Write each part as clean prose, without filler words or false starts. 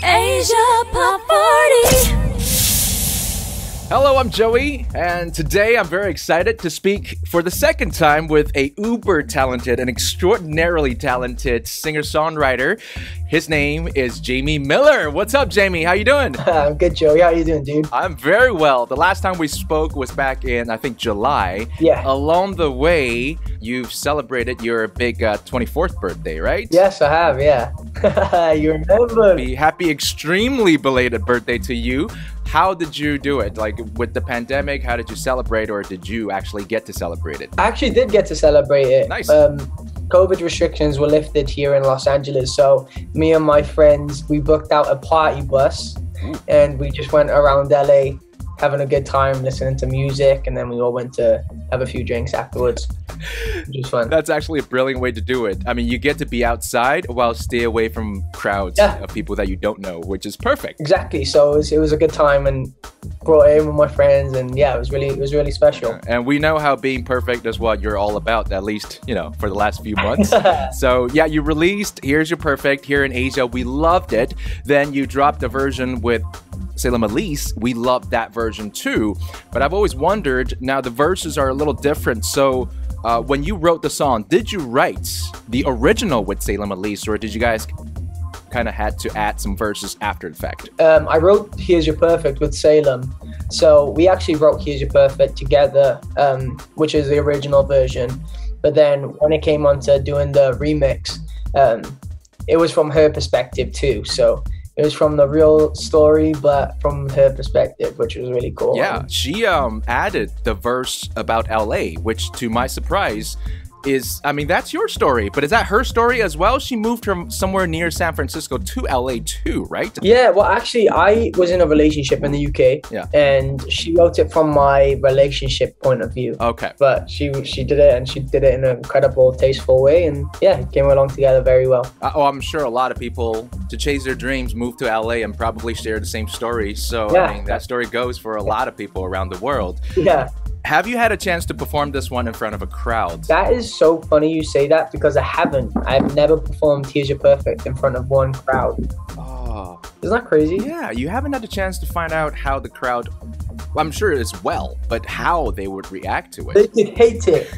Asia Pop Party. Hello, I'm Joey, and today I'm very excited to speak for the second time with a uber talented and extraordinarily talented singer-songwriter. His name is Jamie Miller. What's up, Jamie? How you doing? I'm good, Joey. How you doing, dude? I'm very well. The last time we spoke was back in, I think, July. Yeah. Along the way, you've celebrated your big 24th birthday, right? Yes, I have, yeah. You remember? Happy extremely belated birthday to you. How did you do it? Like, with the pandemic, how did you celebrate, or did you actually get to celebrate it? I actually did get to celebrate it. Nice. COVID restrictions were lifted here in Los Angeles, so me and my friends, we booked out a party bus. And we just went around LA having a good time, listening to music, and then we all went to have a few drinks afterwards. Which was fun. That's actually a brilliant way to do it. I mean, you get to be outside while stay away from crowds of people that you don't know, which is perfect. Exactly. So it was a good time, and brought it in with my friends, and yeah, it was really special. And we know how being perfect is what you're all about, at least, you know, for the last few months. So yeah, you released Here's Your Perfect here in Asia. We loved it. Then you dropped a version with Salem Elise. We loved that version too. But I've always wondered, now the verses are a little different. So when you wrote the song, did you write the original with Salem Elise, or did you guys kind of had to add some verses after the fact? I wrote Here's Your Perfect with Salem. So we actually wrote Here's Your Perfect together, which is the original version. But then when it came on to doing the remix, it was from her perspective too. So it was from the real story, but from her perspective, which was really cool. Yeah, she added the verse about LA, which to my surprise is, I mean, that's your story, but is that her story as well? She moved from somewhere near San Francisco to LA too, right? Yeah, well, actually, I was in a relationship in the UK, and she wrote it from my relationship point of view. Okay. But she did it, and she did it in an incredible, tasteful way, and yeah, it came along together very well. I'm sure a lot of people, to chase their dreams, move to LA and probably share the same story. So, yeah. I mean, that story goes for a lot of people around the world. Yeah. Have you had a chance to perform this one in front of a crowd? That is so funny you say that, because I haven't. I've never performed Here's Your Perfect in front of one crowd. Oh. Isn't that crazy? Yeah, you haven't had a chance to find out how the crowd, well, I'm sure as well, but how they would react to it. They could hate it.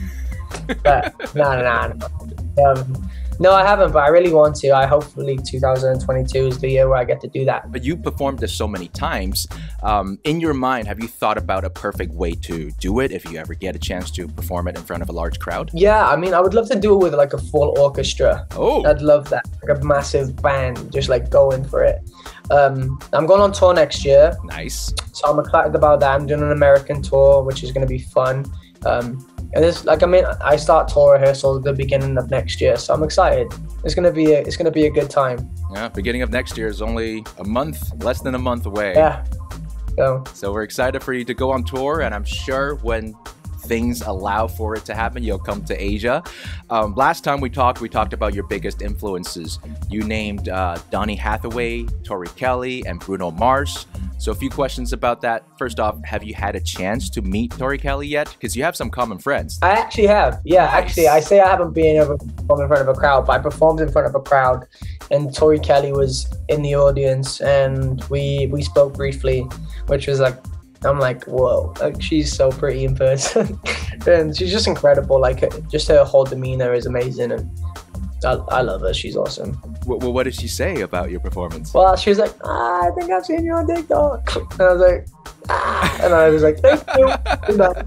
But no. No, I haven't, but I really want to. Hopefully 2022 is the year where I get to do that. But you performed this so many times. In your mind, have you thought about a perfect way to do it if you ever get a chance to perform it in front of a large crowd? Yeah, I mean, I would love to do it with like a full orchestra. Oh. I'd love that. Like a massive band, just like going for it. I'm going on tour next year. Nice. So I'm excited about that. I'm doing an American tour, which is going to be fun. And it's like, I mean, I start tour rehearsals at the beginning of next year, so I'm excited. It's gonna be a good time. Yeah, beginning of next year is only a month, less than a month away. Yeah. So we're excited for you to go on tour, and I'm sure when things allow for it to happen, you'll come to Asia. Last time we talked about your biggest influences. You named Donny Hathaway, Tori Kelly, and Bruno Mars. So a few questions about that. First off, have you had a chance to meet Tori Kelly yet? Because you have some common friends. I actually have. Yeah, nice. Actually, I say I haven't been able to perform in front of a crowd, but I performed in front of a crowd, and Tori Kelly was in the audience, and we spoke briefly, which was like, I'm like, whoa, like, she's so pretty in person. And she's just incredible. Like, just her whole demeanor is amazing, and I love her. She's awesome. Well, what did she say about your performance? Well, she was like, I think I've seen you on TikTok. And I was like, and I was like, thank you. Good night.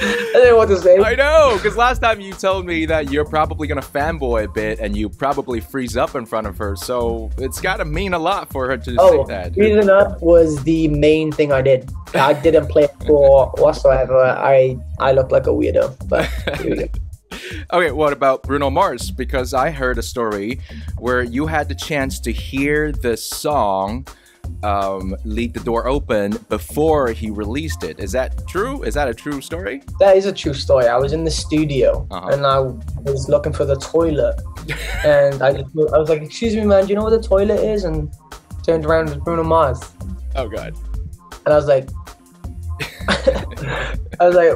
I didn't know what to say. I know, because last time you told me that you're probably going to fanboy a bit and you probably freeze up in front of her. So it's got to mean a lot for her to say that. Freezing up was the main thing I did. I didn't play it for whatsoever. I looked like a weirdo, but here we go. Okay, what about Bruno Mars? Because I heard a story where you had the chance to hear the song Leave the Door Open before he released it. Is that true? Is that a true story? That is a true story. I was in the studio and I was looking for the toilet. And I was like, excuse me, man, do you know where the toilet is? And turned around, it was Bruno Mars. Oh, God. And I was like,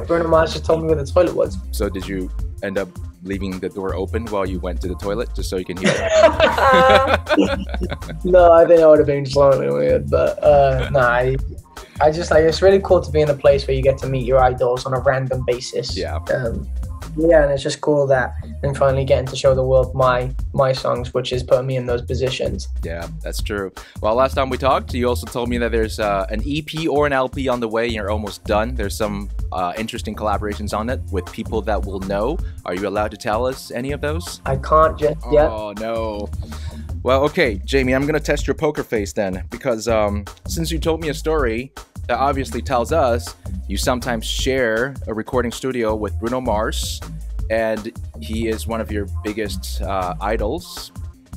Bruno Mars just told me where the toilet was. So did you end up leaving the door open while you went to the toilet just so you can hear it? No, I think I would have been slightly weird, but no, I just like, it's really cool to be in a place where you get to meet your idols on a random basis. Yeah. Yeah, and it's just cool that I'm finally getting to show the world my songs, which is putting me in those positions. Yeah, that's true. Well, last time we talked, you also told me that there's an EP or an LP on the way and you're almost done. There's some interesting collaborations on it with people that will know. Are you allowed to tell us any of those? I can't just yet. Oh, no. Well, okay, Jamie, I'm going to test your poker face then, because since you told me a story that obviously tells us you sometimes share a recording studio with Bruno Mars, and he is one of your biggest idols.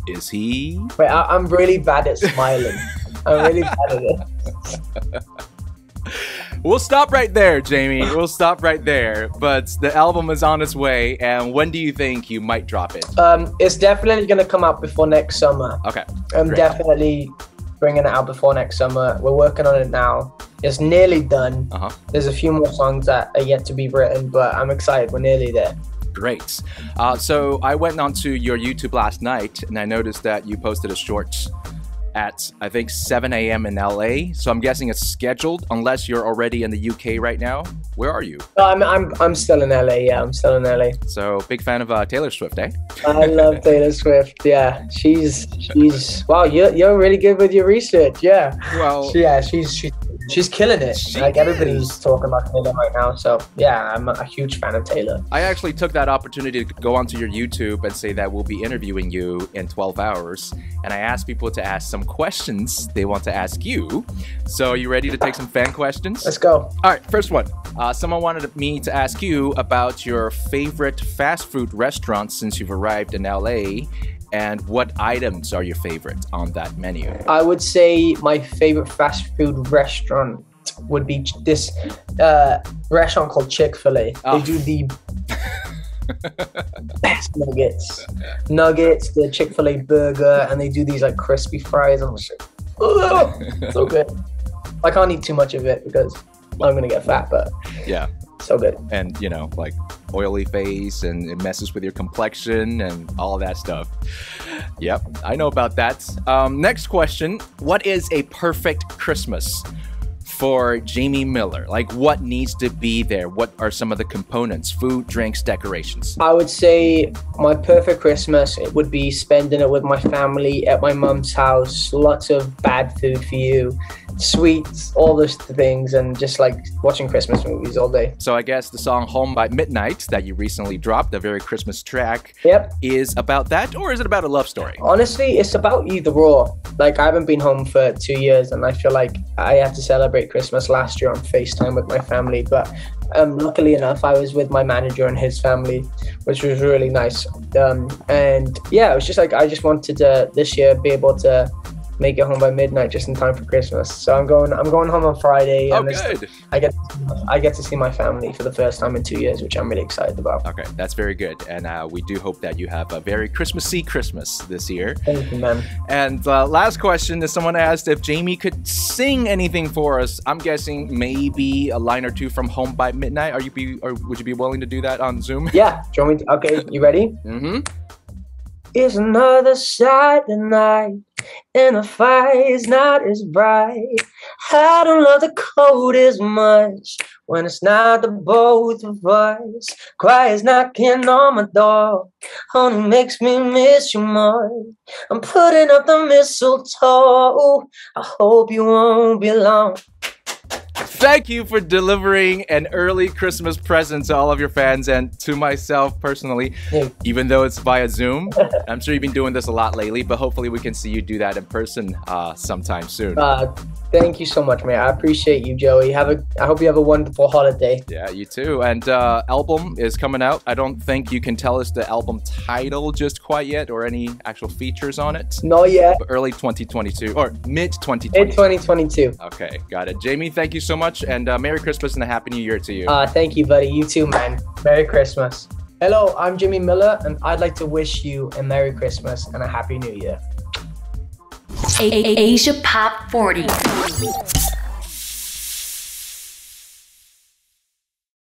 Is he? Wait, I'm really bad at smiling. I'm really bad at it. We'll stop right there, Jamie. We'll stop right there. But the album is on its way, and when do you think you might drop it? It's definitely going to come out before next summer. Okay. I'm great. definitely bringing it out before next summer. We're working on it now. It's nearly done. There's a few more songs that are yet to be written, but I'm excited. We're nearly there. Great. So I went onto your YouTube last night, and I noticed that you posted a short at, I think, 7 a.m. in LA. So I'm guessing it's scheduled, unless you're already in the UK right now. Where are you? I'm still in LA. Yeah, I'm still in LA. So big fan of Taylor Swift, eh? I love Taylor Swift. Yeah, she's. Wow, you're really good with your research. Yeah. Well. Yeah, she's killing it. Everybody's talking about Taylor right now. So yeah, I'm a huge fan of Taylor. I actually took that opportunity to go onto your YouTube and say that we'll be interviewing you in 12 hours. And I asked people to ask some questions they want to ask you. So are you ready to take some fan questions? Let's go. All right, first one. Someone wanted me to ask you about your favorite fast food restaurant since you've arrived in LA. And what items are your favorite on that menu? I would say my favorite fast food restaurant would be this restaurant called Chick-fil-A. Oh. They do the best nuggets, the Chick-fil-A burger, and they do these like crispy fries. I'm just like, oh, so good. I can't eat too much of it because I'm gonna get fat, but yeah, so good. And you know, like oily face, and it messes with your complexion and all that stuff. Yep, I know about that. Next question. What is a perfect Christmas for Jamie Miller? Like, what needs to be there? What are some of the components? Food, drinks, decorations? I would say my perfect Christmas, it would be spending it with my family at my mum's house. Lots of bad food for you, sweets, all those things, and just like watching Christmas movies all day. So I guess the song Home by Midnight that you recently dropped, a very Christmas track, Yep. is about that, or is it about a love story? Honestly, it's about either or. Like, I haven't been home for 2 years, and I feel like I had to celebrate Christmas last year on FaceTime with my family. But luckily enough, I was with my manager and his family, which was really nice. And yeah, it was just like, I just wanted to this year be able to make it home by midnight just in time for Christmas. So I'm going home on Friday. Oh, and good. I get to see my family for the first time in 2 years, which I'm really excited about. Okay, that's very good. And we do hope that you have a very Christmassy Christmas this year. Thank you, man. And last question is, someone asked if Jamie could sing anything for us. I'm guessing maybe a line or two from Home by Midnight. Would you be willing to do that on Zoom? Yeah. Do you want me to? Okay, you ready? Mm-hmm. It's another Saturday night, and the fire's not as bright. I don't love the cold as much when it's not the both of us. Quiet's knocking on my door, only makes me miss you more. I'm putting up the mistletoe, I hope you won't be long. Thank you for delivering an early Christmas present to all of your fans and to myself personally, even though it's via Zoom. I'm sure you've been doing this a lot lately, but hopefully we can see you do that in person sometime soon. Thank you so much, man. I appreciate you, Joey. I hope you have a wonderful holiday. Yeah, you too. And album is coming out. I don't think you can tell us the album title just quite yet or any actual features on it. Not yet. But early 2022 or mid 2022. Mid 2022. Okay, got it. Jamie, thank you so much, and Merry Christmas and a Happy New Year to you. Thank you, buddy. You too, man. Merry Christmas. Hello, I'm Jimmy Miller, and I'd like to wish you a Merry Christmas and a Happy New Year. Asia Pop 40.